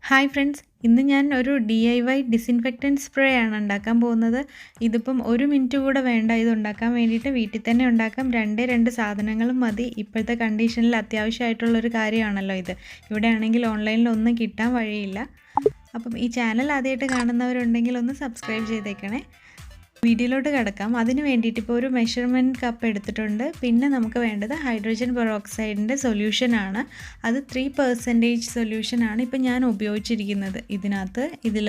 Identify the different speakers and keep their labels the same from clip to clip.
Speaker 1: Hi friends, ഇന്ന് ഞാൻ ഒരു DIY ഡിസിൻഫെക്റ്റൻറ്റ് സ്പ്രേ ആണ് ഉണ്ടാക്കാൻ പോകുന്നത്. ഇതിപ്പം 1 മിനിറ്റ് കൂടെ വേണ്ട ഇത് ഉണ്ടാക്കാൻ വേണ്ടിയിട്ട്. വീട്ടിൽ തന്നെ ഉണ്ടാക്കാം. 2 സാധനങ്ങളും മതി. ഇപ്പോഴത്തെ കണ്ടീഷനിൽ അത്യാവശ്യമായിട്ടുള്ളൊരു കാര്യമാണല്ലോ ഇത്. ഇവിടെ ആണെങ്കിൽ ഓൺലൈനിൽ ഒന്നും കിട്ടാൻ വഴിയില്ല. അപ്പം ഈ ചാനൽ ആദ്യമായിട്ട് കാണുന്നവരുണ്ടെങ്കിൽ ഒന്ന് സബ്സ്ക്രൈബ് ചെയ്തേക്കണേ. വീഡിയോയിലോട്ട് കിടക്കാം. അതിന് വേണ്ടിയിട്ട് ഇപ്പോൾ ഒരു മെഷർമെൻറ്റ് കപ്പ് എടുത്തിട്ടുണ്ട്. പിന്നെ നമുക്ക് വേണ്ടത് ഹൈഡ്രജൻ പെറോക്സൈഡിൻ്റെ സൊല്യൂഷനാണ്. അത് 3% സൊല്യൂഷനാണ് ഇപ്പം ഞാൻ ഉപയോഗിച്ചിരിക്കുന്നത് ഇതിൽ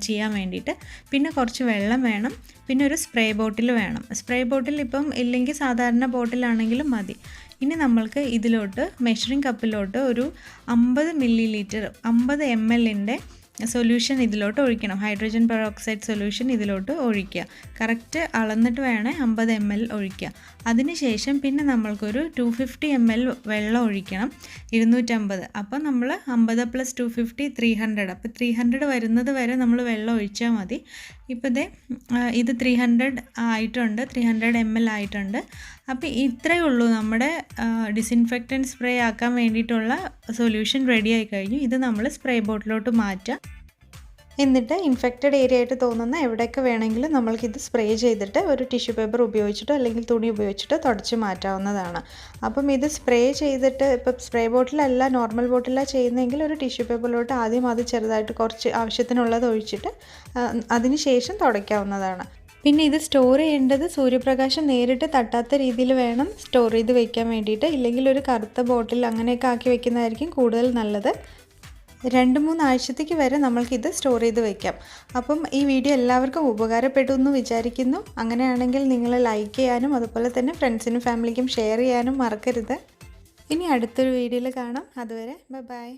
Speaker 1: ചെയ്യാൻ വേണ്ടിയിട്ട്. പിന്നെ കുറച്ച് വെള്ളം വേണം. പിന്നെ ഒരു സ്പ്രേ ബോട്ടിൽ വേണം. സ്പ്രേ ബോട്ടിൽ ഇപ്പം ഇല്ലെങ്കിൽ സാധാരണ ബോട്ടിലാണെങ്കിലും മതി. ഇനി നമ്മൾക്ക് ഇതിലോട്ട് മെഷറിംഗ് കപ്പിലോട്ട് ഒരു 50 ml 50 ml സൊല്യൂഷൻ ഇതിലോട്ട് ഒഴിക്കണം. ഹൈഡ്രജൻ പെറോക്സൈഡ് സൊല്യൂഷൻ ഇതിലോട്ട് ഒഴിക്കുക. കറക്റ്റ് അളന്നിട്ട് വേണേൽ 50 ml ഒഴിക്കുക. അതിനുശേഷം പിന്നെ നമ്മൾക്കൊരു 250 ml വെള്ളം ഒഴിക്കണം. 250. അപ്പോൾ നമ്മൾ 50 + 250 300. അപ്പോൾ 300 വരുന്നത് വരെ നമ്മൾ വെള്ളം ഒഴിച്ചാൽ മതി. ഇപ്പോൾ ഇത് 300 ആയിട്ടുണ്ട്. 300 ml ആയിട്ടുണ്ട്. അപ്പോൾ ഇത്രയേ ഉള്ളൂ നമ്മുടെ ഡിസിൻഫെക്റ്റൻറ്റ് സ്പ്രേ ആക്കാൻ വേണ്ടിയിട്ടുള്ള സൊല്യൂഷൻ റെഡി ആയി കഴിഞ്ഞു. ഇത് നമ്മൾ സ്പ്രേ ബോട്ടിലോട്ട് മാറ്റാം. എന്നിട്ട് ഇൻഫെക്റ്റഡ് ഏരിയ ആയിട്ട് തോന്നുന്ന എവിടെയൊക്കെ വേണമെങ്കിലും നമ്മൾക്കിത് സ്പ്രേ ചെയ്തിട്ട് ഒരു ടിഷ്യൂ പേപ്പർ ഉപയോഗിച്ചിട്ടോ അല്ലെങ്കിൽ തുണി ഉപയോഗിച്ചിട്ടോ തുടച്ച് മാറ്റാവുന്നതാണ്. അപ്പം ഇത് സ്പ്രേ ചെയ്തിട്ട് ഇപ്പം സ്പ്രേ ബോട്ടിലല്ല, നോർമൽ ബോട്ടിലാണ് ചെയ്യുന്നതെങ്കിൽ ഒരു ടിഷ്യൂ പേപ്പറിലോട്ട് ആദ്യം അത് ചെറുതായിട്ട് കുറച്ച് ആവശ്യത്തിനുള്ളത് ഒഴിച്ചിട്ട് അതിന് ശേഷം തുടയ്ക്കാവുന്നതാണ്. പിന്നെ ഇത് സ്റ്റോർ ചെയ്യേണ്ടത് സൂര്യപ്രകാശം നേരിട്ട് തട്ടാത്ത രീതിയിൽ വേണം സ്റ്റോർ ചെയ്ത് വെക്കാൻ വേണ്ടിയിട്ട്. ഇല്ലെങ്കിൽ ഒരു കറുത്ത ബോട്ടിൽ അങ്ങനെയൊക്കെ ആക്കി വെക്കുന്നതായിരിക്കും കൂടുതൽ നല്ലത്. 2-3 ആഴ്ചത്തേക്ക് വരെ നമ്മൾക്കിത് സ്റ്റോർ ചെയ്ത് വയ്ക്കാം. അപ്പം ഈ വീഡിയോ എല്ലാവർക്കും ഉപകാരപ്പെട്ടു എന്ന് വിചാരിക്കുന്നു. അങ്ങനെയാണെങ്കിൽ നിങ്ങൾ ലൈക്ക് ചെയ്യാനും അതുപോലെ തന്നെ ഫ്രണ്ട്സിനും ഫാമിലിക്കും ഷെയർ ചെയ്യാനും മറക്കരുത്. ഇനി അടുത്തൊരു വീഡിയോയിൽ കാണാം. അതുവരെ ബൈ.